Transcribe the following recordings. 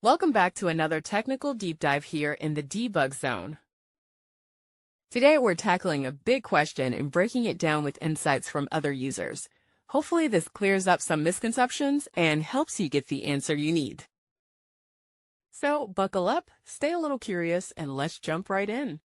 Welcome back to another technical deep dive here in the debug zone. Today we're tackling a big question and breaking it down with insights from other users. Hopefully this clears up some misconceptions and helps you get the answer you need. So buckle up, stay a little curious, and let's jump right in.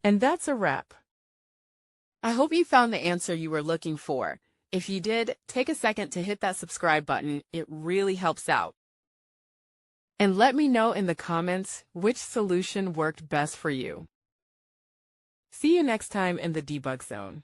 And that's a wrap. I hope you found the answer you were looking for. If you did, take a second to hit that subscribe button. It really helps out. And let me know in the comments which solution worked best for you. See you next time in the debug zone.